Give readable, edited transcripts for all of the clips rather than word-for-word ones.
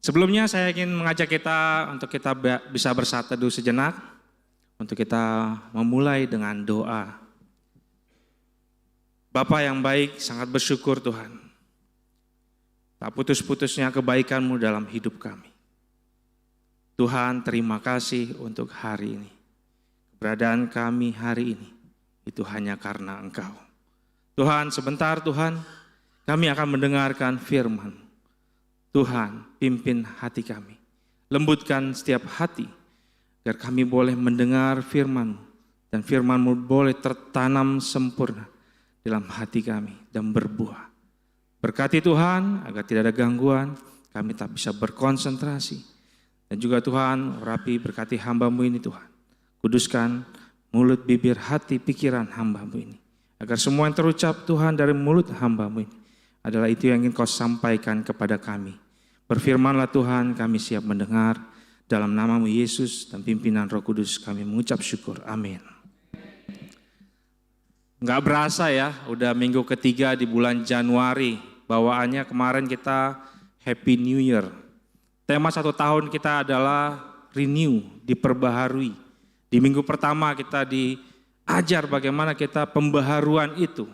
Sebelumnya saya ingin mengajak kita untuk kita bisa bersatu teduh sejenak, untuk kita memulai dengan doa. Bapa yang baik, sangat bersyukur Tuhan. Tak putus-putusnya kebaikan-Mu dalam hidup kami. Tuhan, terima kasih untuk hari ini. Keberadaan kami hari ini, itu hanya karena Engkau. Tuhan, sebentar Tuhan, kami akan mendengarkan firman-Mu. Tuhan, pimpin hati kami, lembutkan setiap hati, agar kami boleh mendengar firman-Mu, dan firman-Mu boleh tertanam sempurna dalam hati kami dan berbuah. Berkati Tuhan, agar tidak ada gangguan, kami tak bisa berkonsentrasi. Dan juga Tuhan, rapi berkati hamba-Mu ini Tuhan. Kuduskan mulut, bibir, hati, pikiran hamba-Mu ini. Agar semua yang terucap Tuhan dari mulut hamba-Mu ini adalah itu yang ingin Kau sampaikan kepada kami. Berfirmanlah Tuhan, kami siap mendengar. Dalam nama-Mu Yesus dan pimpinan Roh Kudus kami mengucap syukur. Amin. Nggak berasa ya, udah minggu ketiga di bulan Januari. Bawaannya kemarin kita Happy New Year. Tema 1 tahun kita adalah renew, diperbaharui. Di minggu pertama kita diajar bagaimana kita pembaharuan itu.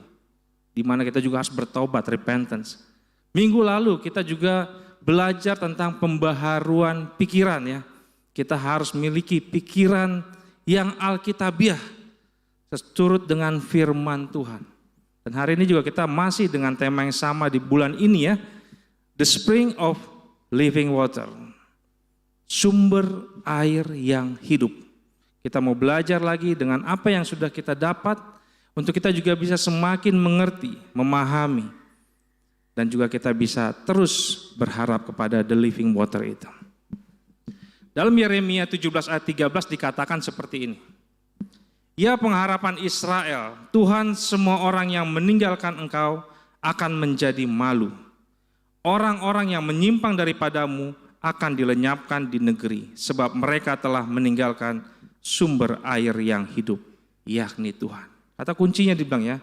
Di mana kita juga harus bertobat, repentance. Minggu lalu kita juga belajar tentang pembaharuan pikiran ya. Kita harus memiliki pikiran yang alkitabiah, seturut dengan firman Tuhan. Dan hari ini juga kita masih dengan tema yang sama di bulan ini ya. The Spring of Living Water. Sumber air yang hidup. Kita mau belajar lagi dengan apa yang sudah kita dapat, untuk kita juga bisa semakin mengerti, memahami, dan juga kita bisa terus berharap kepada the living water itu. Dalam Yeremia 17 ayat 13 dikatakan seperti ini. Ya pengharapan Israel, Tuhan semua orang yang meninggalkan engkau akan menjadi malu. Orang-orang yang menyimpang daripadamu akan dilenyapkan di negeri, sebab mereka telah meninggalkan sumber air yang hidup, yakni Tuhan. Kata kuncinya dibilang ya,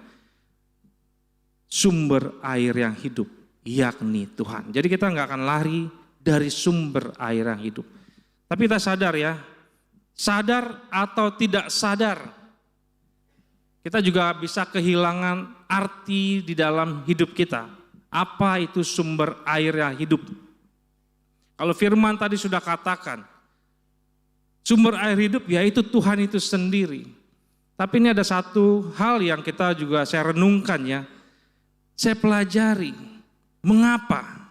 sumber air yang hidup, yakni Tuhan. Jadi kita nggak akan lari dari sumber air yang hidup. Tapi kita sadar ya, sadar atau tidak sadar, kita juga bisa kehilangan arti di dalam hidup kita. Apa itu sumber air yang hidup? Kalau firman tadi sudah katakan, sumber air hidup yaitu Tuhan itu sendiri. Tapi ini ada satu hal yang kita juga saya renungkan ya. Saya pelajari, mengapa?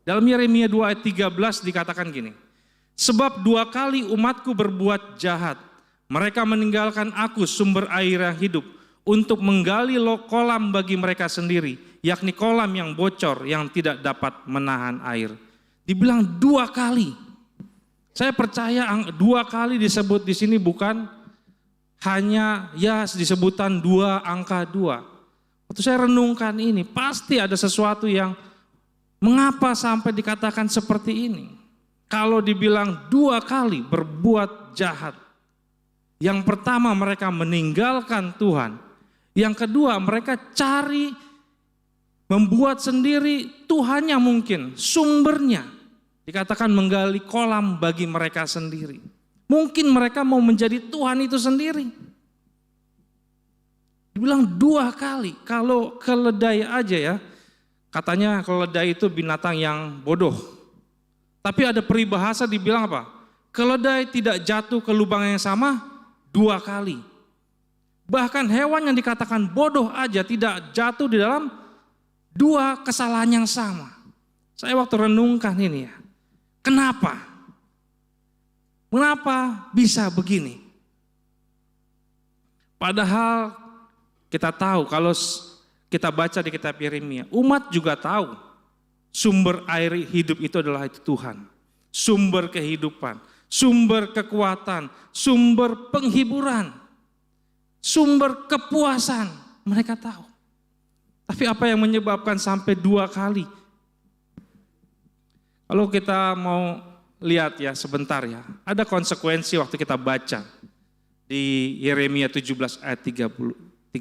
Dalam Yeremia 2 ayat 13 dikatakan gini. Sebab 2 kali umatku berbuat jahat. Mereka meninggalkan aku sumber air yang hidup untuk menggali kolam bagi mereka sendiri. Yakni kolam yang bocor yang tidak dapat menahan air. Dibilang 2 kali. Saya percaya 2 kali disebut di sini bukan hanya ya disebutan 2 angka 2. Waktu saya renungkan ini, pasti ada sesuatu yang mengapa sampai dikatakan seperti ini. Kalau dibilang 2 kali berbuat jahat. Yang pertama mereka meninggalkan Tuhan. Yang kedua mereka cari membuat sendiri Tuhannya mungkin, sumbernya. Dikatakan menggali kolam bagi mereka sendiri. Mungkin mereka mau menjadi Tuhan itu sendiri. Dibilang 2 kali, kalau keledai aja ya, katanya keledai itu binatang yang bodoh. Tapi ada peribahasa dibilang apa? Keledai tidak jatuh ke lubang yang sama 2 kali. Bahkan hewan yang dikatakan bodoh aja tidak jatuh di dalam 2 kesalahan yang sama. Saya waktu renungkan ini ya, kenapa? Mengapa bisa begini? Padahal kita tahu kalau kita baca di kitab Yeremia, umat juga tahu sumber air hidup itu adalah itu Tuhan. Sumber kehidupan, sumber kekuatan, sumber penghiburan, sumber kepuasan. Mereka tahu. Tapi apa yang menyebabkan sampai 2 kali? Kalau kita mau lihat ya sebentar ya, ada konsekuensi waktu kita baca di Yeremia 17 ayat 13.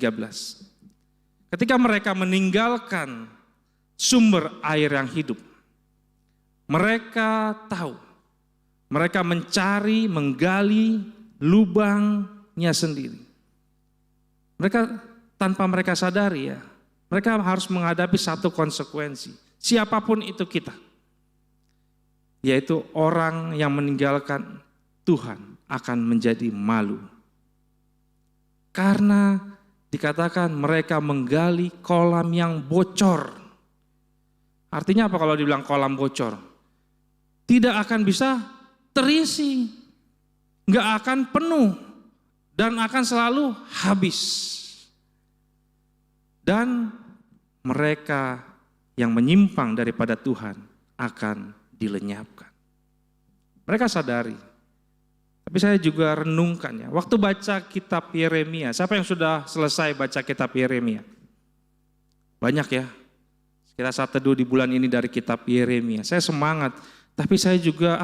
Ketika mereka meninggalkan sumber air yang hidup, Mereka tahu, mereka mencari, menggali lubangnya sendiri. Mereka tanpa mereka sadari ya, mereka harus menghadapi satu konsekuensi. Siapapun itu kita, yaitu orang yang meninggalkan Tuhan akan menjadi malu. Karena dikatakan mereka menggali kolam yang bocor. Artinya apa kalau dibilang kolam bocor? Tidak akan bisa terisi, nggak akan penuh, dan akan selalu habis. Dan mereka yang menyimpang daripada Tuhan akan dilenyapkan. Mereka sadari. Tapi saya juga renungkan ya, waktu baca kitab Yeremia, siapa yang sudah selesai baca kitab Yeremia? Banyak ya, kita saat teduh di bulan ini dari kitab Yeremia. Saya semangat, tapi saya juga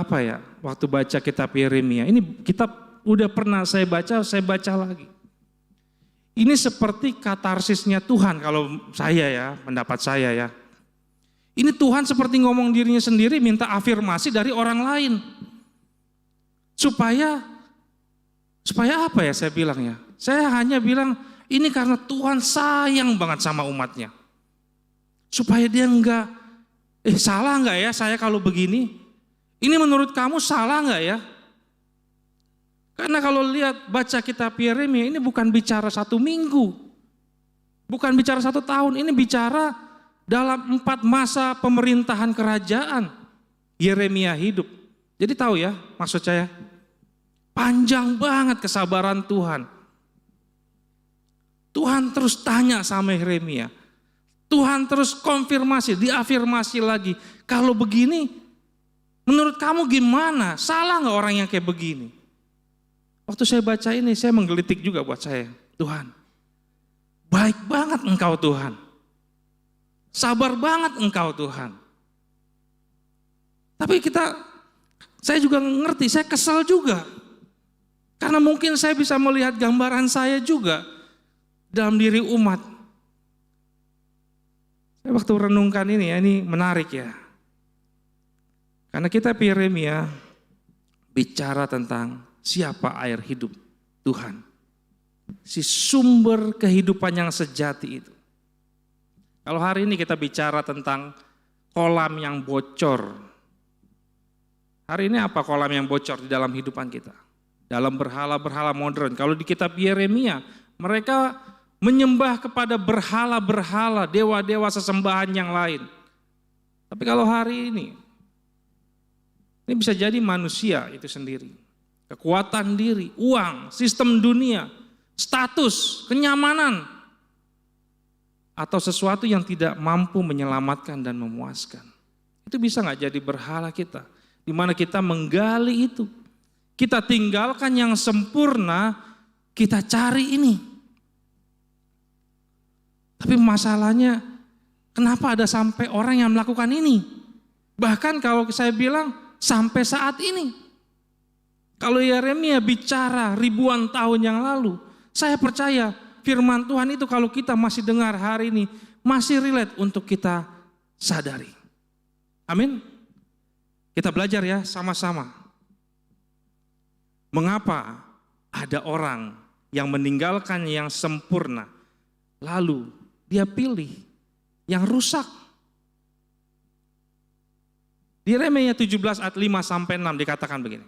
waktu baca kitab Yeremia, ini kitab udah pernah saya baca lagi. Ini seperti katarsisnya Tuhan kalau saya ya, pendapat saya ya. Ini Tuhan seperti ngomong dirinya sendiri, minta afirmasi dari orang lain. Supaya apa ya saya bilang ya? Saya hanya bilang ini karena Tuhan sayang banget sama umatnya. Supaya dia enggak, salah enggak ya saya kalau begini? Ini menurut kamu salah enggak ya? Karena kalau lihat baca kitab Yeremia ini bukan bicara 1 minggu. Bukan bicara 1 tahun, ini bicara dalam 4 masa pemerintahan kerajaan Yeremia hidup. Jadi tahu ya maksud saya, panjang banget kesabaran Tuhan. Tuhan terus tanya sama Yeremia. Tuhan terus konfirmasi, diafirmasi lagi. Kalau begini, menurut kamu gimana? Salah nggak orang yang kayak begini? Waktu saya baca ini, saya menggelitik juga buat saya. Tuhan, baik banget Engkau Tuhan. Sabar banget Engkau Tuhan. Tapi saya juga ngerti, saya kesal juga. Karena mungkin saya bisa melihat gambaran saya juga dalam diri umat. Saya waktu renungkan ini ya, ini menarik ya. Karena kitab Yeremia bicara tentang siapa air hidup, Tuhan. Si sumber kehidupan yang sejati itu. Kalau hari ini kita bicara tentang kolam yang bocor. Hari ini apa kolam yang bocor di dalam hidupan kita? Dalam berhala-berhala modern. Kalau di kitab Yeremia, mereka menyembah kepada berhala-berhala, dewa-dewa sesembahan yang lain. Tapi kalau hari ini bisa jadi manusia itu sendiri. Kekuatan diri, uang, sistem dunia, status, kenyamanan, atau sesuatu yang tidak mampu menyelamatkan dan memuaskan. Itu bisa nggak jadi berhala kita, di mana kita menggali itu. Kita tinggalkan yang sempurna, kita cari ini. Tapi masalahnya, kenapa ada sampai orang yang melakukan ini? Bahkan kalau saya bilang, sampai saat ini. Kalau Yeremia bicara ribuan tahun yang lalu, saya percaya firman Tuhan itu kalau kita masih dengar hari ini, masih relate untuk kita sadari. Amin. Kita belajar ya sama-sama. Mengapa ada orang yang meninggalkan yang sempurna, lalu dia pilih yang rusak? Di Yeremia 17 ayat 5-6 dikatakan begini.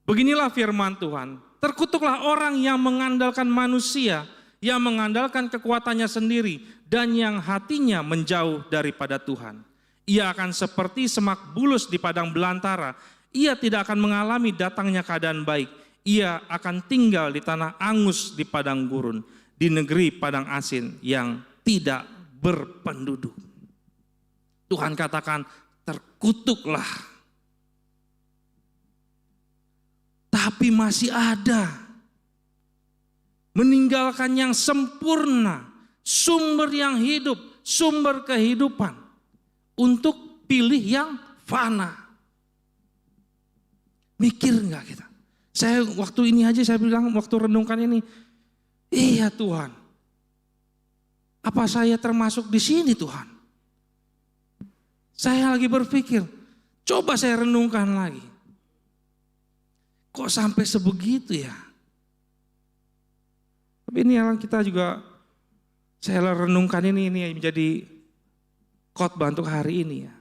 Beginilah firman Tuhan, terkutuklah orang yang mengandalkan manusia, yang mengandalkan kekuatannya sendiri, dan yang hatinya menjauh daripada Tuhan. Ia akan seperti semak bulus di padang belantara. Ia tidak akan mengalami datangnya keadaan baik. Ia akan tinggal di tanah angus di padang gurun, di negeri padang asin yang tidak berpenduduk. Tuhan katakan, terkutuklah. Tapi masih ada. Meninggalkan yang sempurna, sumber yang hidup, sumber kehidupan. Untuk pilih yang fana. Mikir enggak kita? Saya waktu ini aja saya bilang, waktu renungkan ini, iya Tuhan. Apa saya termasuk di sini Tuhan? Saya lagi berpikir, coba saya renungkan lagi. Kok sampai sebegitu ya? Tapi ini yang kita juga, saya renungkan ini menjadi khotbah untuk hari ini ya.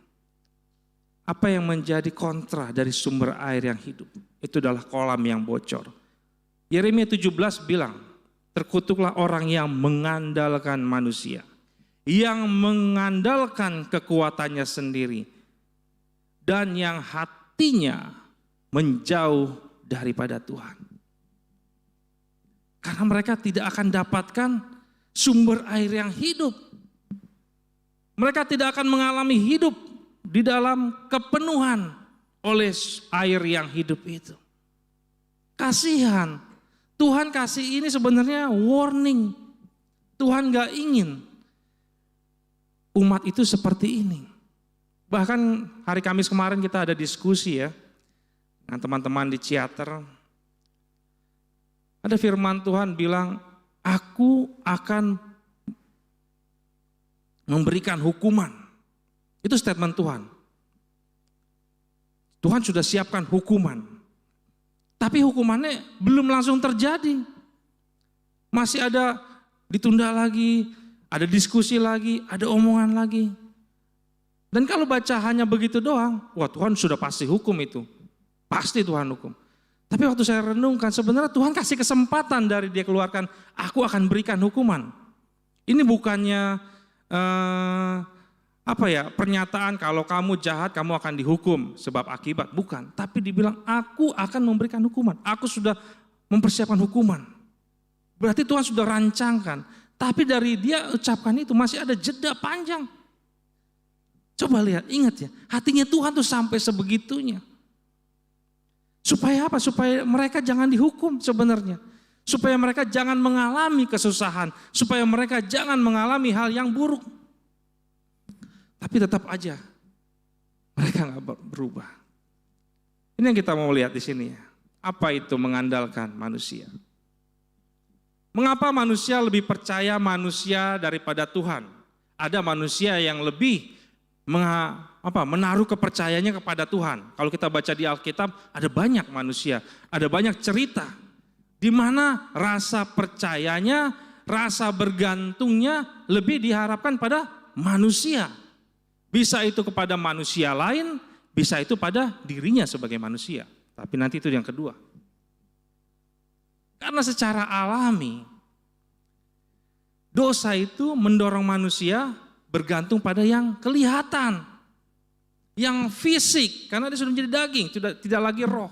Apa yang menjadi kontra dari sumber air yang hidup? Itu adalah kolam yang bocor. Yeremia 17 bilang, terkutuklah orang yang mengandalkan manusia, yang mengandalkan kekuatannya sendiri, dan yang hatinya menjauh daripada Tuhan. Karena mereka tidak akan dapatkan sumber air yang hidup. Mereka tidak akan mengalami hidup di dalam kepenuhan oleh air yang hidup itu. Kasihan. Tuhan kasih ini sebenarnya warning. Tuhan gak ingin umat itu seperti ini. Bahkan hari Kamis kemarin kita ada diskusi ya dengan teman-teman di Ciater. Ada firman Tuhan bilang, aku akan memberikan hukuman. Itu statement Tuhan. Tuhan sudah siapkan hukuman. Tapi hukumannya belum langsung terjadi. Masih ada ditunda lagi, ada diskusi lagi, ada omongan lagi. Dan kalau baca hanya begitu doang, wah Tuhan sudah pasti hukum itu. Pasti Tuhan hukum. Tapi waktu saya renungkan, sebenarnya Tuhan kasih kesempatan dari dia keluarkan, aku akan berikan hukuman. Ini bukannya pernyataan kalau kamu jahat kamu akan dihukum sebab akibat, bukan. Tapi dibilang aku akan memberikan hukuman, aku sudah mempersiapkan hukuman. Berarti Tuhan sudah rancangkan. Tapi dari dia ucapkan itu masih ada jeda panjang. Coba lihat, ingat ya, hatinya Tuhan tuh sampai sebegitunya. Supaya apa? Supaya mereka jangan dihukum sebenarnya. Supaya mereka jangan mengalami kesusahan. Supaya mereka jangan mengalami hal yang buruk. Tapi tetap aja mereka nggak berubah. Ini yang kita mau lihat di sini ya. Apa itu mengandalkan manusia? Mengapa manusia lebih percaya manusia daripada Tuhan? Ada manusia yang lebih menaruh kepercayaannya kepada Tuhan. Kalau kita baca di Alkitab, ada banyak manusia, ada banyak cerita di mana rasa percayanya, rasa bergantungnya lebih diharapkan pada manusia. Bisa itu kepada manusia lain, bisa itu pada dirinya sebagai manusia. Tapi nanti itu yang kedua. Karena secara alami, dosa itu mendorong manusia bergantung pada yang kelihatan, yang fisik, karena dia sudah menjadi daging, tidak lagi roh.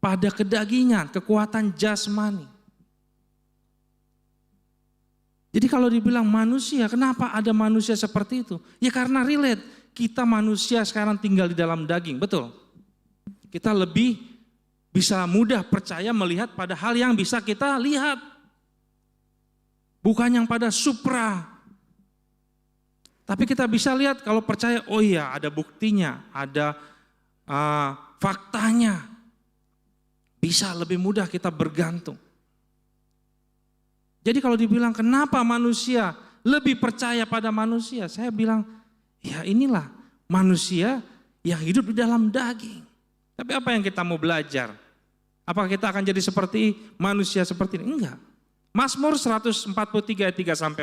Pada kedagingan, kekuatan jasmani. Jadi kalau dibilang manusia, kenapa ada manusia seperti itu? Ya karena relate, kita manusia sekarang tinggal di dalam daging, betul. Kita lebih bisa mudah percaya melihat pada hal yang bisa kita lihat. Bukan yang pada supra. Tapi kita bisa lihat kalau percaya, oh iya ada buktinya, ada faktanya. Bisa lebih mudah kita bergantung. Jadi kalau dibilang kenapa manusia lebih percaya pada manusia, saya bilang ya inilah manusia yang hidup di dalam daging. Tapi apa yang kita mau belajar? Apakah kita akan jadi seperti manusia seperti ini? Enggak. Mazmur 143 ayat 3-5.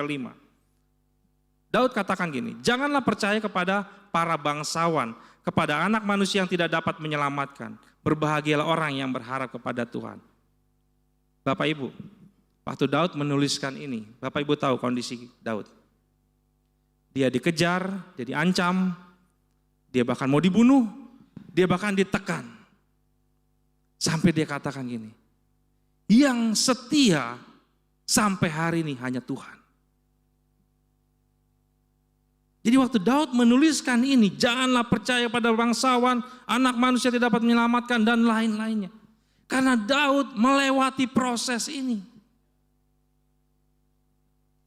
Daud katakan gini, janganlah percaya kepada para bangsawan, kepada anak manusia yang tidak dapat menyelamatkan. Berbahagialah orang yang berharap kepada Tuhan. Bapak Ibu, waktu Daud menuliskan ini, Bapak Ibu tahu kondisi Daud. Dia dikejar, dia diancam, dia bahkan mau dibunuh, dia bahkan ditekan. Sampai dia katakan gini, yang setia sampai hari ini hanya Tuhan. Jadi waktu Daud menuliskan ini, janganlah percaya pada bangsawan, anak manusia tidak dapat menyelamatkan dan lain-lainnya. Karena Daud melewati proses ini.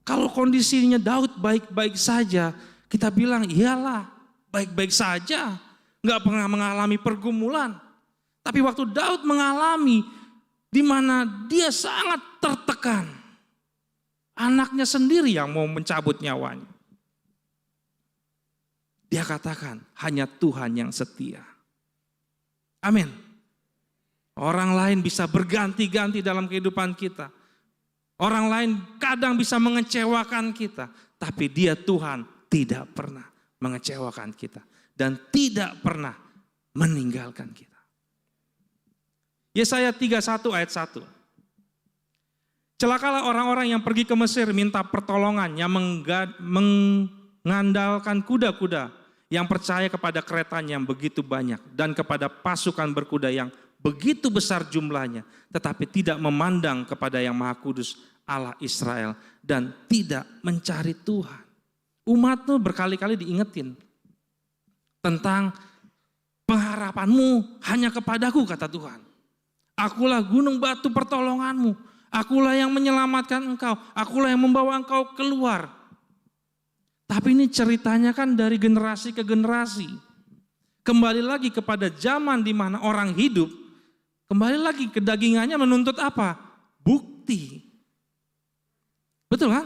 Kalau kondisinya Daud baik-baik saja, kita bilang iyalah baik-baik saja, nggak pernah mengalami pergumulan. Tapi waktu Daud mengalami di mana dia sangat tertekan, anaknya sendiri yang mau mencabut nyawanya. Dia katakan hanya Tuhan yang setia. Amin. Orang lain bisa berganti-ganti dalam kehidupan kita. Orang lain kadang bisa mengecewakan kita. Tapi dia Tuhan tidak pernah mengecewakan kita. Dan tidak pernah meninggalkan kita. Yesaya 31 ayat 1. Celakalah orang-orang yang pergi ke Mesir minta pertolongan, yang mengandalkan kuda-kuda, yang percaya kepada keretanya yang begitu banyak, dan kepada pasukan berkuda yang begitu besar jumlahnya, tetapi tidak memandang kepada yang Maha Kudus Allah Israel, dan tidak mencari Tuhan. Umatmu berkali-kali diingetin tentang pengharapanmu hanya kepadaku, kata Tuhan. Akulah gunung batu pertolonganmu, akulah yang menyelamatkan engkau, akulah yang membawa engkau keluar. Tapi ini ceritanya kan dari generasi ke generasi. Kembali lagi kepada zaman di mana orang hidup, kembali lagi ke dagingannya menuntut apa? Bukti. Betul kan?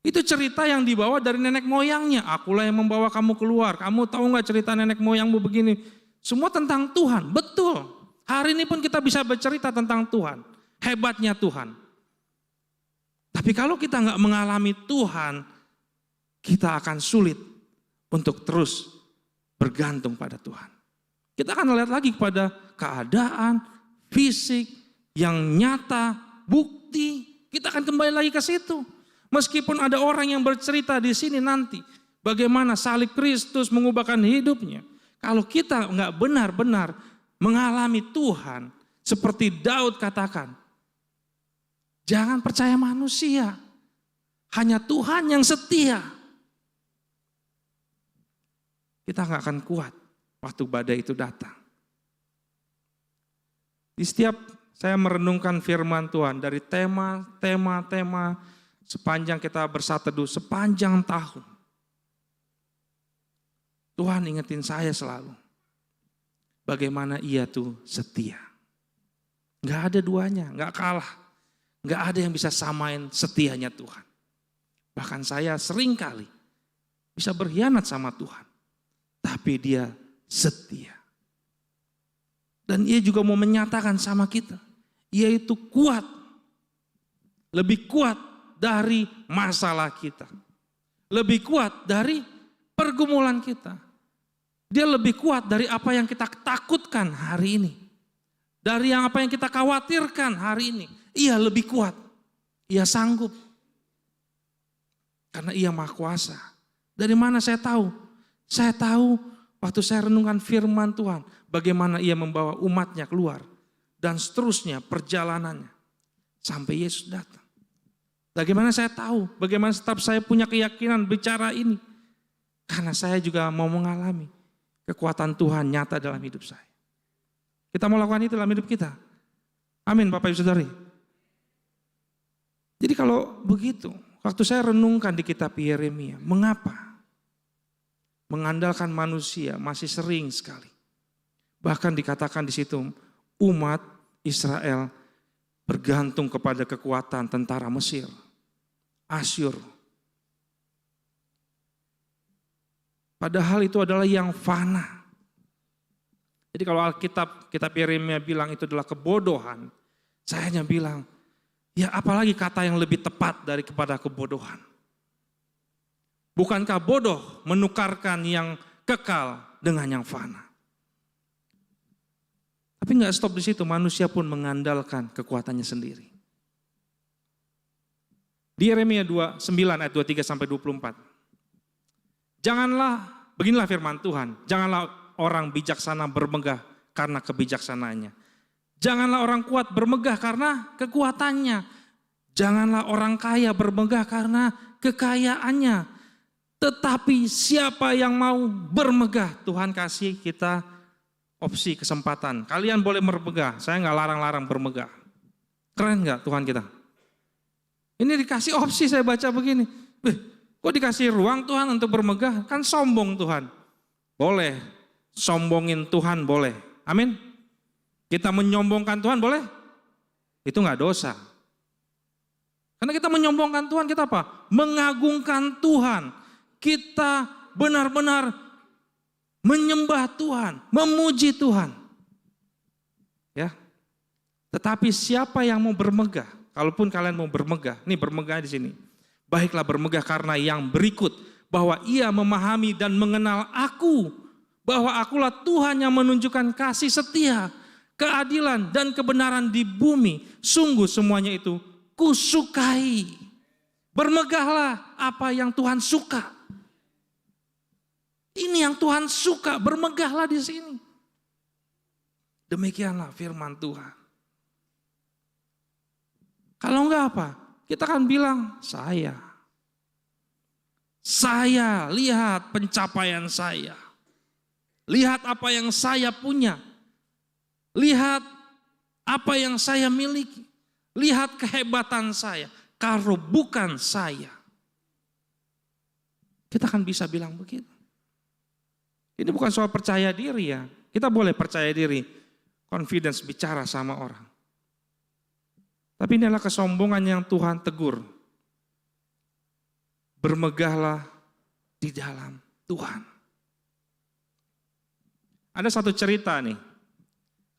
Itu cerita yang dibawa dari nenek moyangnya. Akulah yang membawa kamu keluar. Kamu tahu nggak cerita nenek moyangmu begini? Semua tentang Tuhan. Betul. Hari ini pun kita bisa bercerita tentang Tuhan. Hebatnya Tuhan. Tapi kalau kita nggak mengalami Tuhan, kita akan sulit untuk terus bergantung pada Tuhan. Kita akan lihat lagi kepada keadaan, fisik, yang nyata, bukti. Kita akan kembali lagi ke situ. Meskipun ada orang yang bercerita di sini nanti, bagaimana salib Kristus mengubahkan hidupnya. Kalau kita nggak benar-benar mengalami Tuhan, seperti Daud katakan, jangan percaya manusia, hanya Tuhan yang setia. Kita nggak akan kuat waktu badai itu datang. Di setiap saya merenungkan firman Tuhan dari tema sepanjang kita bersateduh sepanjang tahun. Tuhan ingetin saya selalu bagaimana Ia tuh setia. Nggak ada duanya, nggak kalah. Nggak ada yang bisa samain setianya Tuhan. Bahkan saya seringkali bisa berkhianat sama Tuhan. Tapi Dia setia. Dan Ia juga mau menyatakan sama kita, Ia itu kuat. Lebih kuat dari masalah kita. Lebih kuat dari pergumulan kita. Dia lebih kuat dari apa yang kita takutkan hari ini. Dari apa yang kita khawatirkan hari ini. Ia lebih kuat. Ia sanggup. Karena Ia Maha Kuasa. Dari mana saya tahu? Saya tahu waktu saya renungkan firman Tuhan, bagaimana Ia membawa umatnya keluar. Dan seterusnya perjalanannya. Sampai Yesus datang. Bagaimana saya tahu? Bagaimana tetap saya punya keyakinan bicara ini? Karena saya juga mau mengalami kekuatan Tuhan nyata dalam hidup saya. Kita mau lakukan itu dalam hidup kita. Amin Bapak Ibu Saudari. Jadi kalau begitu, waktu saya renungkan di kitab Yeremia, mengapa mengandalkan manusia masih sering sekali. Bahkan dikatakan di situ umat Israel bergantung kepada kekuatan tentara Mesir, Asyur. Padahal itu adalah yang fana. Jadi kalau kitab Yeremia bilang itu adalah kebodohan, saya hanya bilang, ya apalagi kata yang lebih tepat daripada kebodohan. Bukankah bodoh menukarkan yang kekal dengan yang fana? Tapi nggak stop di situ, manusia pun mengandalkan kekuatannya sendiri. Di Yeremia 9 ayat 23 sampai 24. Janganlah, beginilah firman Tuhan, janganlah orang bijaksana bermegah karena kebijaksanaannya. Janganlah orang kuat bermegah karena kekuatannya. Janganlah orang kaya bermegah karena kekayaannya. Tetapi siapa yang mau bermegah, Tuhan kasih kita opsi kesempatan. Kalian boleh bermegah, saya nggak larang-larang bermegah. Keren nggak Tuhan kita? Ini dikasih opsi, saya baca begini. Kok dikasih ruang Tuhan untuk bermegah? Kan sombong Tuhan. Boleh, sombongin Tuhan boleh. Amin. Kita menyombongkan Tuhan boleh? Itu nggak dosa. Karena kita menyombongkan Tuhan, kita apa? Mengagungkan Tuhan. Kita benar-benar menyembah Tuhan, memuji Tuhan. Ya. Tetapi siapa yang mau bermegah? Kalaupun kalian mau bermegah, nih bermegah di sini. Baiklah bermegah karena yang berikut, bahwa ia memahami dan mengenal aku, bahwa akulah Tuhan yang menunjukkan kasih setia, keadilan dan kebenaran di bumi. Sungguh semuanya itu kusukai. Bermegahlah apa yang Tuhan suka. Ini yang Tuhan suka, bermegahlah di sini. Demikianlah firman Tuhan. Kalau enggak apa? Kita kan bilang, saya lihat pencapaian saya. Lihat apa yang saya punya. Lihat apa yang saya miliki. Lihat kehebatan saya. Kalau bukan saya. Kita kan bisa bilang begitu. Ini bukan soal percaya diri ya. Kita boleh percaya diri, confidence bicara sama orang. Tapi ini adalah kesombongan yang Tuhan tegur. Bermegahlah di dalam Tuhan. Ada satu cerita nih.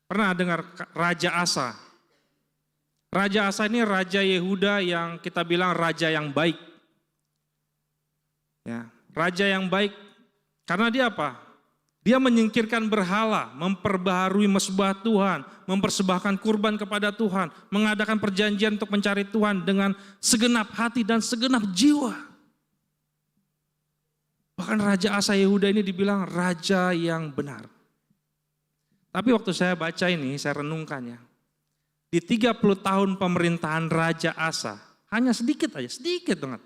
Pernah dengar Raja Asa? Raja Asa ini Raja Yehuda yang kita bilang raja yang baik. Ya, raja yang baik karena dia apa? Dia menyingkirkan berhala, memperbaharui mesbah Tuhan, mempersembahkan kurban kepada Tuhan, mengadakan perjanjian untuk mencari Tuhan dengan segenap hati dan segenap jiwa. Bahkan Raja Asa Yehuda ini dibilang raja yang benar. Tapi waktu saya baca ini, saya renungkannya. Di 30 tahun pemerintahan Raja Asa, hanya sedikit aja, sedikit banget.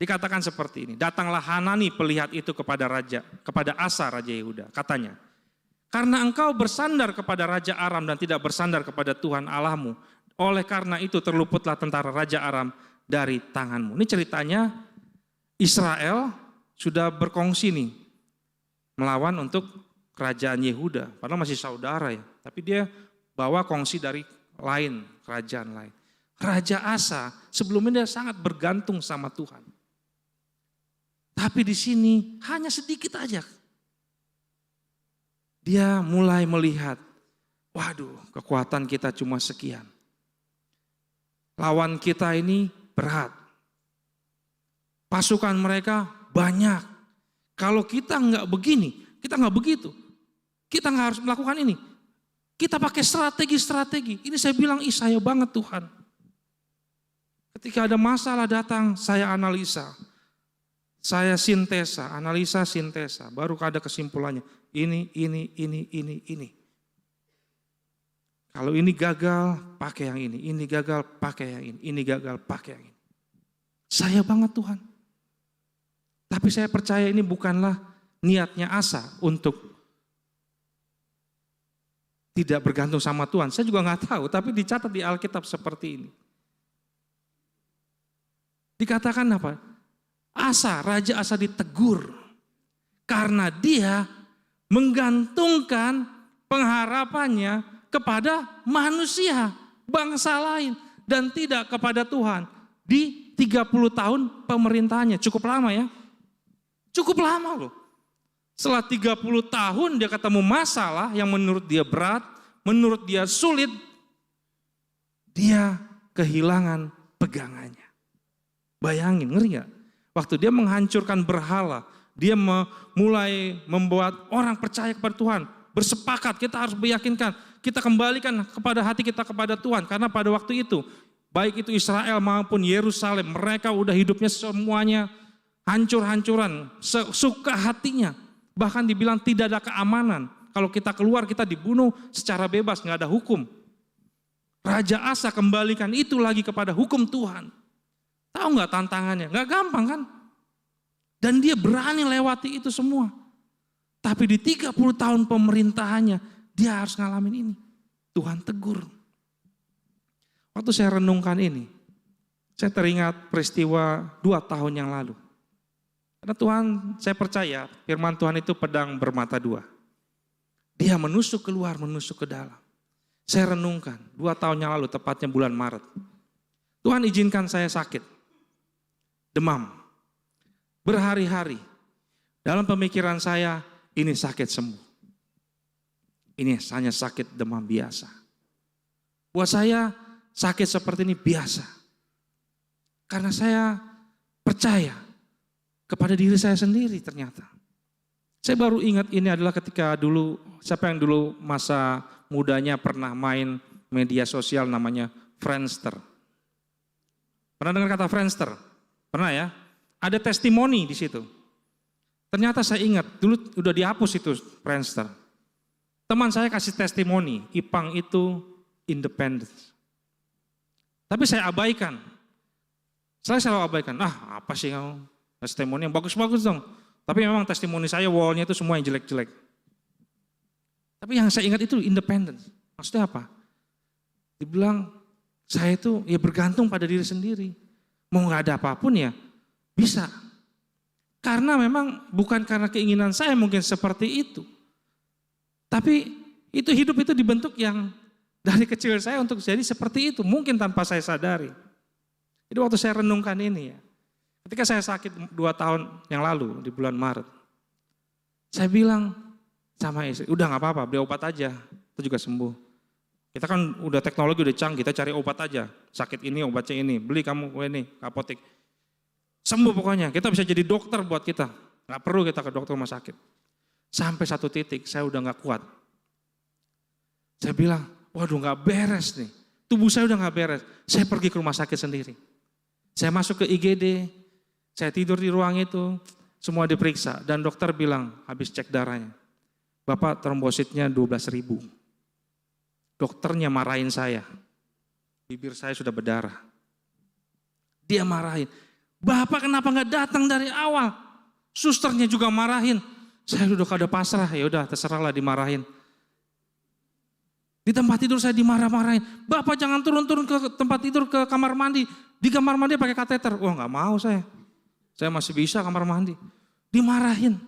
Dikatakan seperti ini, datanglah Hanani pelihat itu kepada Asa Raja Yehuda. Katanya, karena engkau bersandar kepada Raja Aram dan tidak bersandar kepada Tuhan Allahmu, oleh karena itu terluputlah tentara Raja Aram dari tanganmu. Ini ceritanya Israel sudah berkongsi nih, melawan untuk kerajaan Yehuda. Padahal masih saudara ya, tapi dia bawa kongsi dari lain, kerajaan lain. Raja Asa sebelumnya dia sangat bergantung sama Tuhan. Tapi di sini hanya sedikit aja. Dia mulai melihat, waduh kekuatan kita cuma sekian. Lawan kita ini berat. Pasukan mereka banyak. Kalau kita nggak begini, kita nggak begitu. Kita nggak harus melakukan ini. Kita pakai strategi-strategi. Ini saya bilang, saya banget Tuhan. Ketika ada masalah datang, saya analisa. Saya sintesa, analisa sintesa, baru ada kesimpulannya. Ini. Kalau ini gagal, pakai yang ini gagal, pakai yang ini gagal, pakai yang ini. Saya banget Tuhan. Tapi saya percaya ini bukanlah niatnya Asa untuk tidak bergantung sama Tuhan. Saya juga nggak tahu, tapi dicatat di Alkitab seperti ini. Dikatakan apa? Raja Asa ditegur karena dia menggantungkan pengharapannya kepada manusia, bangsa lain, dan tidak kepada Tuhan. Di 30 tahun pemerintahannya, cukup lama ya, cukup lama loh. Setelah 30 tahun dia ketemu masalah yang menurut dia berat, menurut dia sulit, dia kehilangan pegangannya. Bayangin, ngeri gak? Waktu dia menghancurkan berhala, dia mulai membuat orang percaya kepada Tuhan. Bersepakat, kita harus meyakinkan, kita kembalikan kepada hati kita kepada Tuhan. Karena pada waktu itu, baik itu Israel maupun Yerusalem, mereka udah hidupnya semuanya hancur-hancuran, suka hatinya. Bahkan dibilang tidak ada keamanan. Kalau kita keluar, kita dibunuh secara bebas, nggak ada hukum. Raja Asa kembalikan itu lagi kepada hukum Tuhan. Tahu nggak tantangannya? Nggak gampang kan? Dan dia berani lewati itu semua. Tapi di 30 tahun pemerintahannya, dia harus ngalamin ini. Tuhan tegur. Waktu saya renungkan ini, saya teringat peristiwa 2 tahun yang lalu. Karena Tuhan, saya percaya firman Tuhan itu pedang bermata dua. Dia menusuk keluar, menusuk ke dalam. Saya renungkan 2 tahun yang lalu, tepatnya bulan Maret. Tuhan izinkan saya sakit. Demam, berhari-hari, Dalam pemikiran saya, ini sakit sembuh. Ini hanya sakit demam biasa. Buat saya, sakit seperti ini biasa. Karena saya percaya kepada diri saya sendiri ternyata. Saya baru ingat ini adalah ketika dulu, siapa yang dulu masa mudanya pernah main media sosial namanya Friendster. Pernah dengar kata Friendster? Pernah ya? Ada testimoni di situ. Ternyata saya ingat, dulu udah dihapus itu Friendster. Teman saya kasih testimoni, Ipang itu independen. Tapi saya abaikan. Saya selalu abaikan, apa sih kamu? Testimoni yang bagus-bagus dong. Tapi memang testimoni saya wallnya itu semua yang jelek-jelek. Tapi yang saya ingat itu independen. Maksudnya apa? Dibilang, saya itu ya bergantung pada diri sendiri. Mau gak ada apapun ya bisa. Karena memang bukan karena keinginan saya mungkin seperti itu. Tapi itu hidup itu dibentuk yang dari kecil saya untuk jadi seperti itu. Mungkin tanpa saya sadari. Jadi waktu saya renungkan ini ya. Ketika saya sakit 2 tahun yang lalu di bulan Maret. Saya bilang sama istri, udah gak apa-apa beli obat aja. Itu juga sembuh. Kita kan udah teknologi udah canggih, kita cari obat aja. Sakit ini obatnya ini, beli kamu ini apotek. Sembuh pokoknya, kita bisa jadi dokter buat kita. Gak perlu kita ke dokter rumah sakit. Sampai satu titik saya udah gak kuat. Saya bilang, waduh gak beres nih. Tubuh saya udah gak beres. Saya pergi ke rumah sakit sendiri. Saya masuk ke IGD, saya tidur di ruang itu, semua diperiksa. Dan dokter bilang, habis cek darahnya, Bapak trombositnya 12.000. Dokternya marahin saya. Bibir saya sudah berdarah. Dia marahin. Bapak kenapa gak datang dari awal? Susternya juga marahin. Saya udah kada pasrah, ya udah terserahlah dimarahin. Di tempat tidur saya dimarah-marahin. Bapak jangan turun-turun ke tempat tidur ke kamar mandi. Di kamar mandi pakai kateter. Wah nggak mau saya. Saya masih bisa kamar mandi. Dimarahin.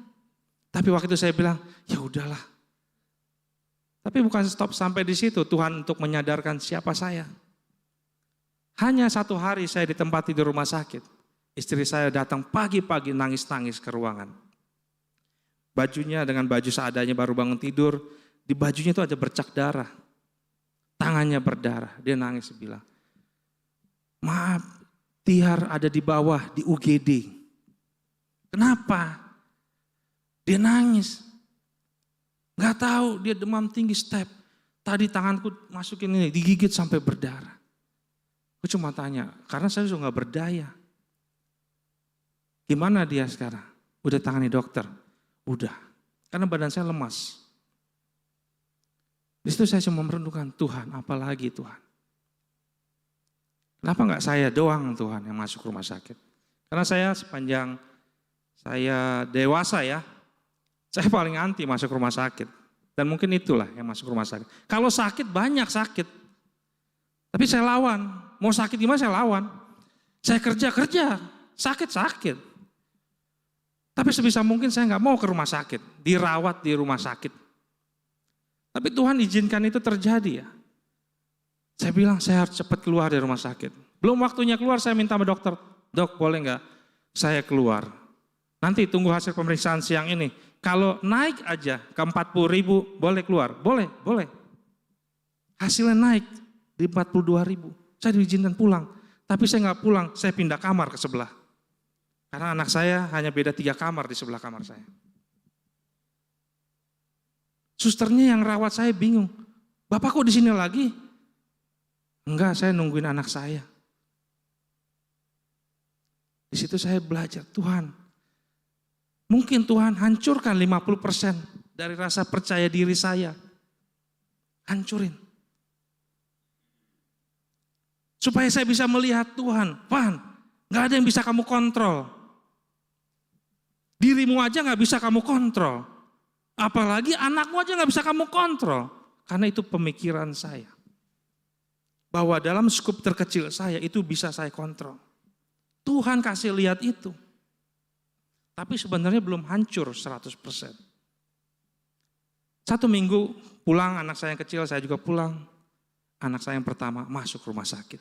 Tapi waktu itu saya bilang, ya udahlah. Tapi bukan stop sampai di situ. Tuhan untuk menyadarkan siapa saya. Hanya 1 hari saya di tempat tidur rumah sakit. Istri saya datang pagi-pagi nangis-nangis ke ruangan. Bajunya dengan baju seadanya baru bangun tidur. Di bajunya itu ada bercak darah. Tangannya berdarah. Dia nangis bilang, maaf, Tiar ada di bawah di UGD. Kenapa? Dia nangis. Gak tahu dia demam tinggi step. Tadi tanganku masukin ini, digigit sampai berdarah. Aku cuma tanya, karena saya sudah gak berdaya. Gimana dia sekarang? Udah tangani dokter? Udah, karena badan saya lemas. Di situ saya cuma merenungkan, Tuhan apalagi Tuhan. Kenapa enggak saya doang Tuhan yang masuk rumah sakit? Karena saya sepanjang saya dewasa ya, saya paling anti masuk rumah sakit. Dan mungkin itulah yang masuk rumah sakit. Kalau sakit banyak sakit. Tapi saya lawan, mau sakit gimana saya lawan. Saya kerja, sakit. Tapi sebisa mungkin saya nggak mau ke rumah sakit, dirawat di rumah sakit. Tapi Tuhan izinkan itu terjadi ya. Saya bilang saya harus cepat keluar dari rumah sakit. Belum waktunya keluar saya minta sama dokter, dok boleh nggak saya keluar. Nanti tunggu hasil pemeriksaan siang ini. Kalau naik aja ke 40.000 boleh keluar, boleh. Hasilnya naik di 42.000, saya diizinkan pulang. Tapi saya nggak pulang, saya pindah kamar ke sebelah. Karena anak saya hanya beda 3 kamar di sebelah kamar saya. Susternya yang rawat saya bingung. Bapak kok di sini lagi? Enggak, saya nungguin anak saya. Di situ saya belajar, Tuhan. Mungkin Tuhan hancurkan 50% dari rasa percaya diri saya. Hancurin. Supaya saya bisa melihat Tuhan. Tuhan, gak ada yang bisa kamu kontrol. Dirimu aja gak bisa kamu kontrol. Apalagi anakmu aja gak bisa kamu kontrol. Karena itu pemikiran saya. Bahwa dalam skup terkecil saya itu bisa saya kontrol. Tuhan kasih lihat itu. Tapi sebenarnya belum hancur 100%. 1 minggu pulang, anak saya yang kecil, saya juga pulang. Anak saya yang pertama masuk rumah sakit.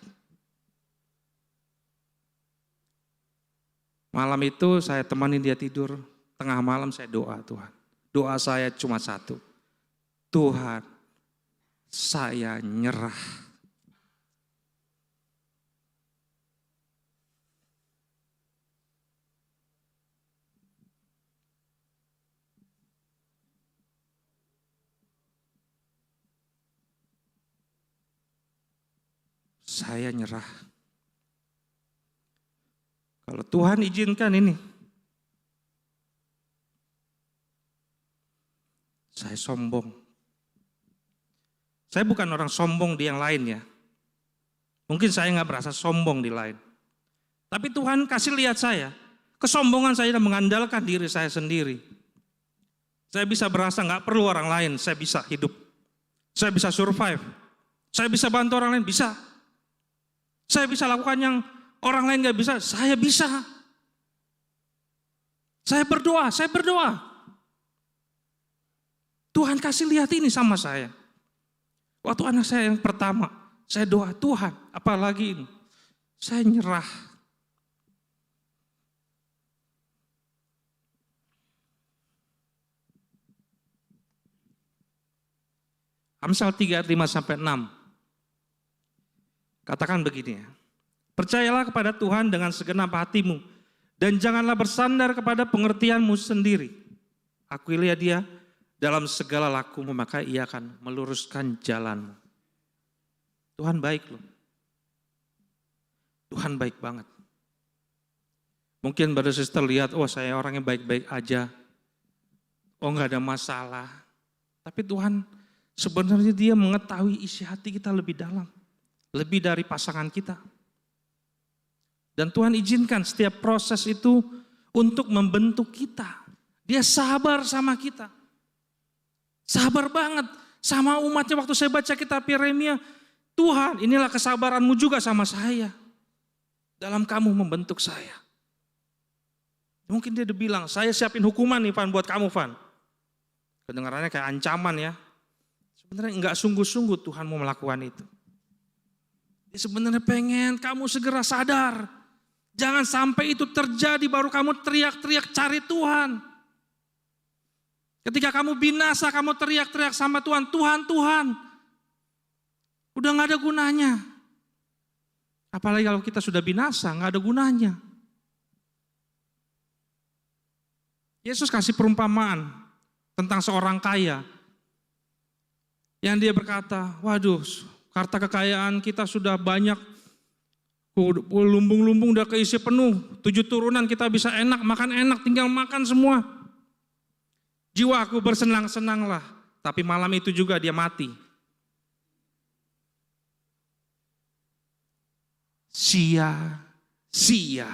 Malam itu saya temani dia tidur, tengah malam saya doa, Tuhan. Doa saya cuma satu. Tuhan, saya nyerah. Saya nyerah. Kalau Tuhan izinkan ini, saya sombong. Saya bukan orang sombong di yang lain ya. Mungkin saya nggak berasa sombong di lain. Tapi Tuhan kasih lihat saya, kesombongan saya mengandalkan diri saya sendiri. Saya bisa berasa nggak perlu orang lain, saya bisa hidup. Saya bisa survive. Saya bisa bantu orang lain, bisa. Saya bisa lakukan yang orang lain nggak bisa, saya bisa. Saya berdoa. Tuhan kasih lihat ini sama saya. Waktu anak saya yang pertama, saya doa, Tuhan, apalagi ini. Saya nyerah. Amsal 3 ayat 5-6. Katakan begini ya. Percayalah kepada Tuhan dengan segenap hatimu dan janganlah bersandar kepada pengertianmu sendiri. Akuilah dia dalam segala lakumu, maka ia akan meluruskan jalanmu. Tuhan baik loh. Tuhan baik banget. Mungkin brother sister lihat, oh saya orangnya baik-baik aja. Oh nggak ada masalah. Tapi Tuhan sebenarnya dia mengetahui isi hati kita lebih dalam. Lebih dari pasangan kita. Dan Tuhan izinkan setiap proses itu untuk membentuk kita. Dia sabar sama kita. Sabar banget sama umatnya waktu saya baca kitab Yeremia. Tuhan, inilah kesabaranmu juga sama saya. Dalam kamu membentuk saya. Mungkin dia bilang, saya siapin hukuman nih Van buat kamu Van. Kedengarannya kayak ancaman ya. Sebenarnya enggak sungguh-sungguh Tuhan mau melakukan itu. Dia sebenarnya pengen kamu segera sadar. Jangan sampai itu terjadi baru kamu teriak-teriak cari Tuhan. Ketika kamu binasa kamu teriak-teriak sama Tuhan. Tuhan, Tuhan. Udah gak ada gunanya. Apalagi kalau kita sudah binasa gak ada gunanya. Yesus kasih perumpamaan tentang seorang kaya. Yang dia berkata, waduh, harta kekayaan kita sudah banyak, lumbung-lumbung udah keisi penuh, 7 turunan kita bisa enak, makan enak, tinggal makan semua. Jiwaku bersenang-senanglah, tapi malam itu juga dia mati. Sia-sia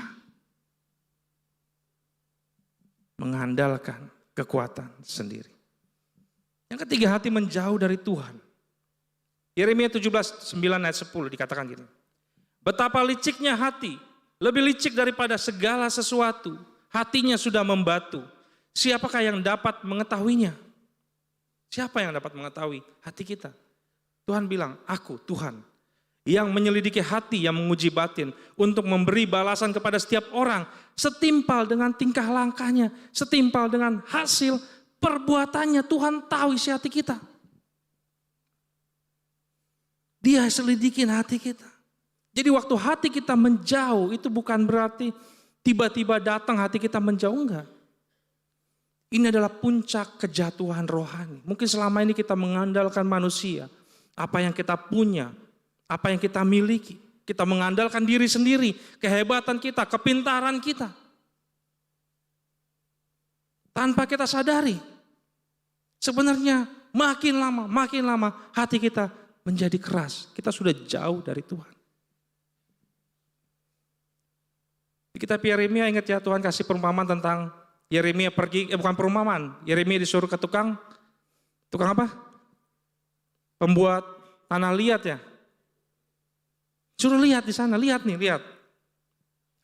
mengandalkan kekuatan sendiri. Yang ketiga, hati menjauh dari Tuhan. Yeremia 17, 9 ayat 10 dikatakan gini. Betapa liciknya hati, lebih licik daripada segala sesuatu. Hatinya sudah membatu. Siapakah yang dapat mengetahuinya? Siapa yang dapat mengetahui hati kita? Tuhan bilang, aku Tuhan yang menyelidiki hati, yang menguji batin untuk memberi balasan kepada setiap orang setimpal dengan tingkah langkahnya, setimpal dengan hasil perbuatannya. Tuhan tahu isi hati kita. Dia selidikin hati kita. Jadi waktu hati kita menjauh itu bukan berarti tiba-tiba datang hati kita menjauh, enggak. Ini adalah puncak kejatuhan rohani. Mungkin selama ini kita mengandalkan manusia, apa yang kita punya, apa yang kita miliki. Kita mengandalkan diri sendiri, kehebatan kita, kepintaran kita. Tanpa kita sadari. Sebenarnya makin lama hati kita menjadi keras. Kita sudah jauh dari Tuhan. Di kitab Yeremia ingat ya, Tuhan kasih perumpamaan tentang Yeremia pergi, bukan perumpamaan. Yeremia disuruh ke tukang apa? Pembuat tanah liat ya. Suruh lihat di sana, lihat.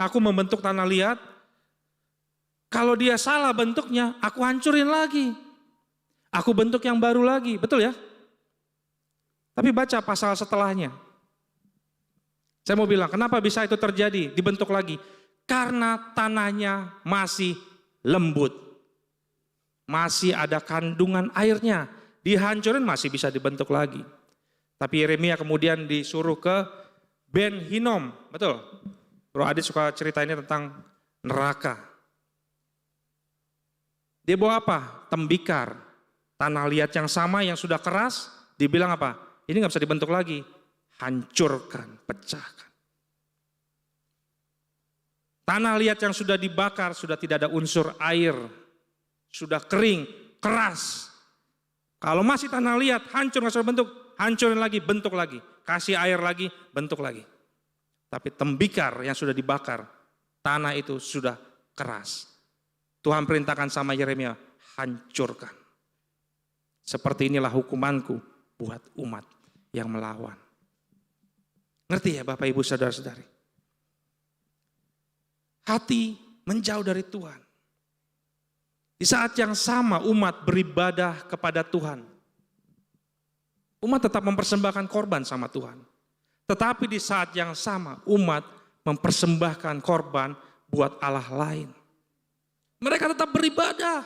Aku membentuk tanah liat. Kalau dia salah bentuknya, aku hancurin lagi. Aku bentuk yang baru lagi, betul ya? Tapi baca pasal setelahnya. Saya mau bilang, kenapa bisa itu terjadi, dibentuk lagi? Karena tanahnya masih lembut. masih ada kandungan airnya. Dihancurin masih bisa dibentuk lagi. Tapi Yeremia kemudian disuruh ke Ben Hinnom, betul? Bro Adit suka cerita ini tentang neraka. Dia bawa apa? Tembikar. Tanah liat yang sama yang sudah keras, dibilang apa? Ini nggak bisa dibentuk lagi. Hancurkan, pecahkan. Tanah liat yang sudah dibakar, sudah tidak ada unsur air. Sudah kering, keras. Kalau masih tanah liat, hancur nggak bisa bentuk, hancurin lagi, bentuk lagi. Kasih air lagi, bentuk lagi. Tapi tembikar yang sudah dibakar, tanah itu sudah keras. Tuhan perintahkan sama Yeremia, hancurkan. Seperti inilah hukumanku buat umat yang melawan. Ngerti ya Bapak Ibu Saudara-saudari? Hati menjauh dari Tuhan. Di saat yang sama umat beribadah kepada Tuhan. Umat tetap mempersembahkan korban sama Tuhan. Tetapi di saat yang sama umat mempersembahkan korban buat Allah lain. Mereka tetap beribadah.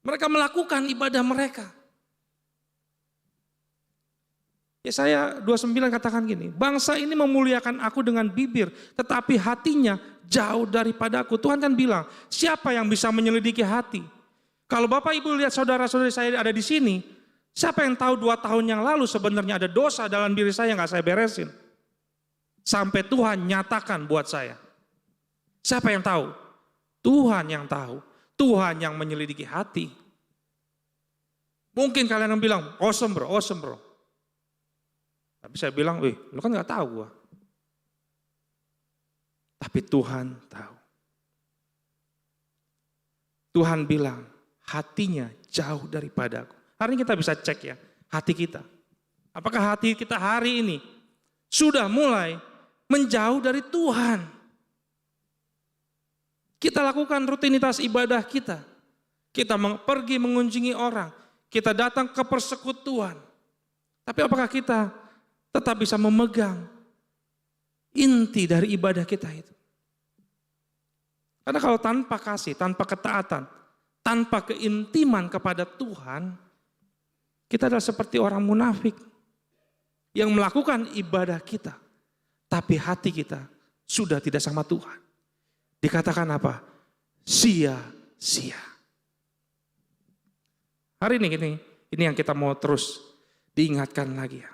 Mereka melakukan ibadah mereka. Yesaya 29 katakan gini, bangsa ini memuliakan aku dengan bibir, tetapi hatinya jauh daripadaku. Tuhan kan bilang, siapa yang bisa menyelidiki hati? Kalau Bapak Ibu lihat saudara-saudari saya ada di sini, siapa yang tahu 2 tahun yang lalu sebenarnya ada dosa dalam diri saya yang gak saya beresin? Sampai Tuhan nyatakan buat saya. Siapa yang tahu? Tuhan yang tahu. Tuhan yang menyelidiki hati. Mungkin kalian yang bilang, awesome bro. Tapi saya bilang, lu kan gak tahu gua. Tapi Tuhan tahu. Tuhan bilang, hatinya jauh daripadaku. Hari ini kita bisa cek ya, hati kita. Apakah hati kita hari ini sudah mulai menjauh dari Tuhan? Kita lakukan rutinitas ibadah kita. Kita pergi mengunjungi orang. Kita datang ke persekutuan. Tapi apakah kita tetap bisa memegang inti dari ibadah kita itu? Karena kalau tanpa kasih, tanpa ketaatan, tanpa keintiman kepada Tuhan, kita adalah seperti orang munafik yang melakukan ibadah kita, tapi hati kita sudah tidak sama Tuhan. Dikatakan apa? Sia-sia. Hari ini yang kita mau terus diingatkan lagi ya.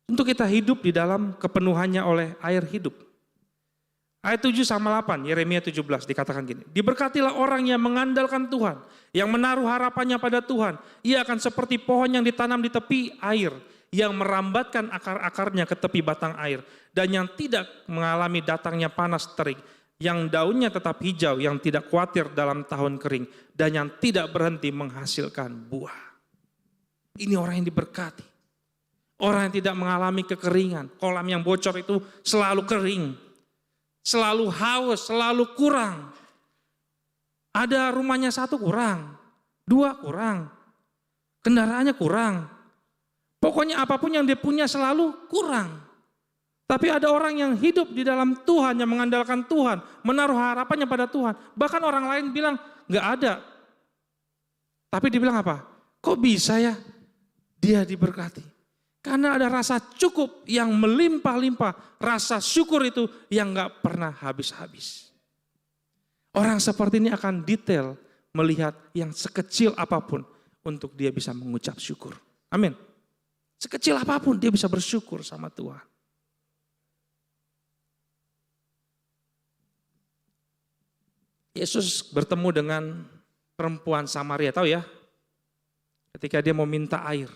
Untuk kita hidup di dalam kepenuhannya oleh air hidup. Ayat 7 sama 8, Yeremia 17 dikatakan gini. Diberkatilah orang yang mengandalkan Tuhan, yang menaruh harapannya pada Tuhan. Ia akan seperti pohon yang ditanam di tepi air, yang merambatkan akar-akarnya ke tepi batang air, dan yang tidak mengalami datangnya panas terik, yang daunnya tetap hijau, yang tidak khawatir dalam tahun kering, dan yang tidak berhenti menghasilkan buah. Ini orang yang diberkati. Orang yang tidak mengalami kekeringan. Kolam yang bocor itu selalu kering. Selalu haus, selalu kurang. Ada rumahnya 1 kurang, 2 kurang. Kendaraannya kurang. Pokoknya apapun yang dia punya selalu kurang. Tapi ada orang yang hidup di dalam Tuhan, yang mengandalkan Tuhan, menaruh harapannya pada Tuhan. Bahkan orang lain bilang, gak ada. Tapi dibilang apa? Kok bisa ya dia diberkati? Karena ada rasa cukup yang melimpah-limpah, rasa syukur itu yang gak pernah habis-habis. Orang seperti ini akan detail melihat yang sekecil apapun untuk dia bisa mengucap syukur. Amin. Sekecil apapun dia bisa bersyukur sama Tuhan. Yesus bertemu dengan perempuan Samaria, tahu ya? Ketika dia mau minta air.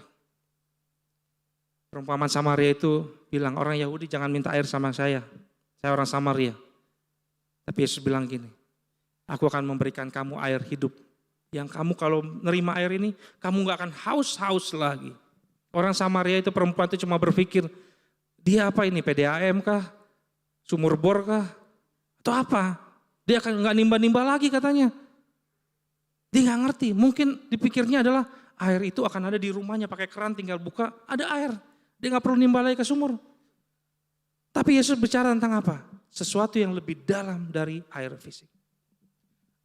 Perempuan Samaria itu bilang, orang Yahudi jangan minta air sama saya orang Samaria. Tapi Yesus bilang gini, aku akan memberikan kamu air hidup. Yang kamu kalau nerima air ini, kamu gak akan haus-haus lagi. Orang Samaria itu, perempuan itu cuma berpikir, dia apa ini, PDAM kah? Sumur bor kah? Atau apa? Dia akan gak nimba-nimba lagi katanya. Dia gak ngerti, mungkin dipikirnya adalah air itu akan ada di rumahnya, pakai keran tinggal buka, ada air. Dia gak perlu nimba lagi ke sumur. Tapi Yesus bicara tentang apa? Sesuatu yang lebih dalam dari air fisik.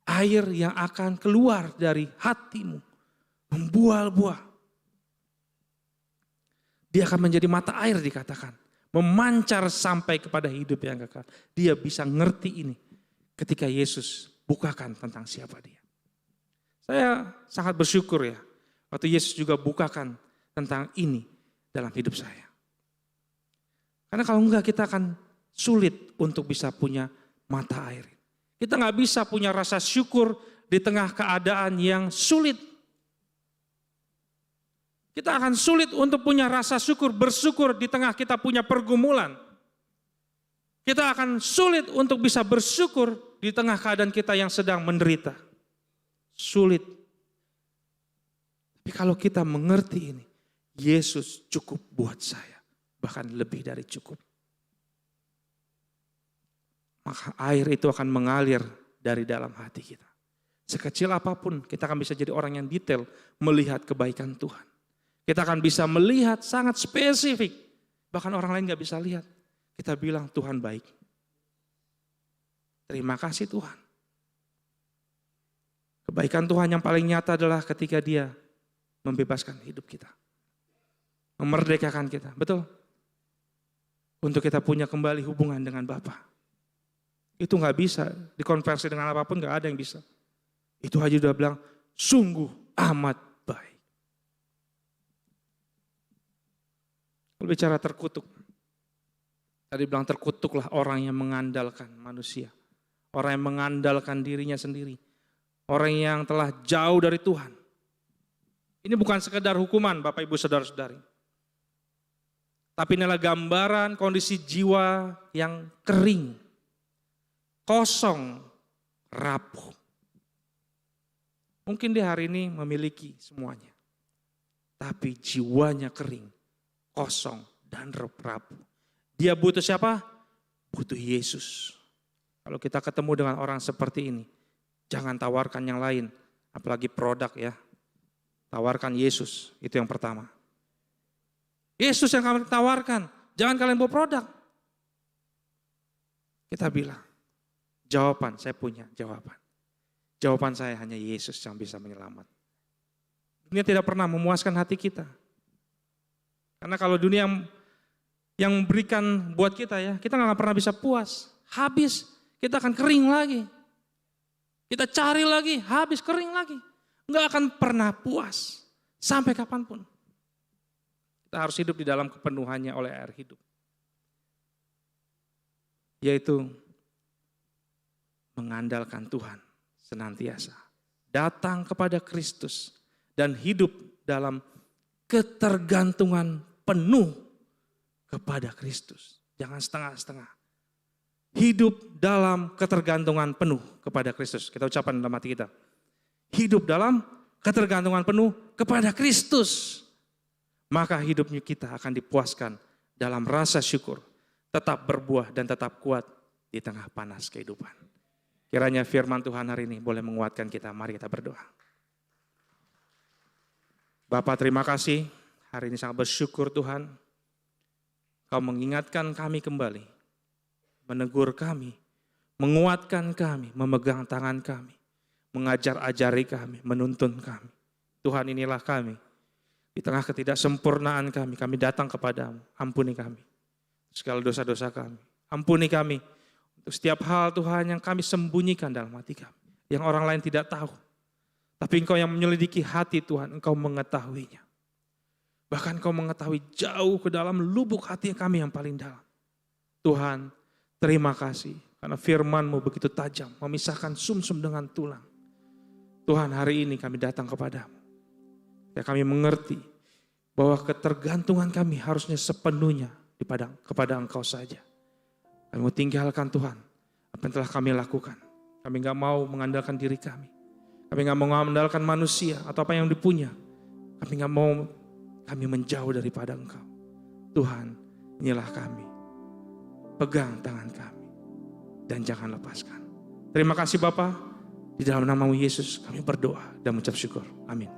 air yang akan keluar dari hatimu, membuah buah. Dia akan menjadi mata air dikatakan. Memancar sampai kepada hidup yang kekal. Dia bisa ngerti ini ketika Yesus bukakan tentang siapa dia. Saya sangat bersyukur ya, waktu Yesus juga bukakan tentang ini dalam hidup saya. Karena kalau enggak kita akan sulit untuk bisa punya mata air. Kita nggak bisa punya rasa syukur di tengah keadaan yang sulit. Kita akan sulit untuk punya rasa syukur, bersyukur di tengah kita punya pergumulan. Kita akan sulit untuk bisa bersyukur di tengah keadaan kita yang sedang menderita. Sulit. Tapi kalau kita mengerti ini, Yesus cukup buat saya. Bahkan lebih dari cukup. Maka air itu akan mengalir dari dalam hati kita. Sekecil apapun kita akan bisa jadi orang yang detail melihat kebaikan Tuhan. Kita akan bisa melihat sangat spesifik. Bahkan orang lain gak bisa lihat. Kita bilang Tuhan baik. Terima kasih Tuhan. Kebaikan Tuhan yang paling nyata adalah ketika Dia membebaskan hidup kita. Memerdekakan kita, betul? Untuk kita punya kembali hubungan dengan Bapa. Itu gak bisa dikonversi dengan apapun, gak ada yang bisa. Itu aja udah bilang, sungguh amat baik. Kalau bicara terkutuk, tadi bilang terkutuklah orang yang mengandalkan manusia. Orang yang mengandalkan dirinya sendiri. Orang yang telah jauh dari Tuhan. Ini bukan sekedar hukuman Bapak Ibu Saudara-saudari. Tapi inilah gambaran kondisi jiwa yang kering. Kosong, rapuh. Mungkin dia hari ini memiliki semuanya. Tapi jiwanya kering. Kosong dan rapuh. Dia butuh siapa? Butuh Yesus. Kalau kita ketemu dengan orang seperti ini, jangan tawarkan yang lain, apalagi produk ya. Tawarkan Yesus, itu yang pertama. Yesus yang kalian tawarkan, jangan kalian bawa produk. Kita bilang, jawaban, saya punya jawaban. Jawaban saya hanya Yesus yang bisa menyelamat. Dunia tidak pernah memuaskan hati kita. Karena kalau dunia yang memberikan buat kita ya, kita nggak pernah bisa puas. Habis, kita akan kering lagi. Kita cari lagi, habis kering lagi. Nggak akan pernah puas. Sampai kapanpun. Kita harus hidup di dalam kepenuhannya oleh air hidup. Yaitu mengandalkan Tuhan senantiasa. Datang kepada Kristus dan hidup dalam ketergantungan penuh kepada Kristus. Jangan setengah-setengah. Hidup dalam ketergantungan penuh kepada Kristus. Kita ucapkan dalam hati kita. Hidup dalam ketergantungan penuh kepada Kristus. Maka hidupnya kita akan dipuaskan dalam rasa syukur. Tetap berbuah dan tetap kuat di tengah panas kehidupan. Kiranya firman Tuhan hari ini boleh menguatkan kita. Mari kita berdoa. Bapak terima kasih. Hari ini sangat bersyukur Tuhan. Kau mengingatkan kami kembali. Menegur kami. Menguatkan kami. Memegang tangan kami. Mengajar-ajari kami. Menuntun kami. Tuhan inilah kami. Di tengah ketidaksempurnaan kami. Kami datang kepadamu. Ampuni kami. Segala dosa-dosa kami. Ampuni kami. Untuk setiap hal Tuhan yang kami sembunyikan dalam hati kami. Yang orang lain tidak tahu. Tapi Engkau yang menyelidiki hati Tuhan. Engkau mengetahuinya. Bahkan Kau mengetahui jauh ke dalam lubuk hati kami yang paling dalam. Tuhan, terima kasih. Karena firman-Mu begitu tajam. Memisahkan sumsum dengan tulang. Tuhan, hari ini kami datang kepadamu. Ya, kami mengerti bahwa ketergantungan kami harusnya sepenuhnya kepada Engkau saja. Kami mau tinggalkan Tuhan. Apa yang telah kami lakukan. Kami gak mau mengandalkan diri kami. Kami gak mau mengandalkan manusia atau apa yang dipunya. Kami gak mau. Kami menjauh daripada Engkau. Tuhan, inilah kami. Pegang tangan kami. Dan jangan lepaskan. Terima kasih Bapa. Di dalam nama Yesus kami berdoa dan mengucap syukur. Amin.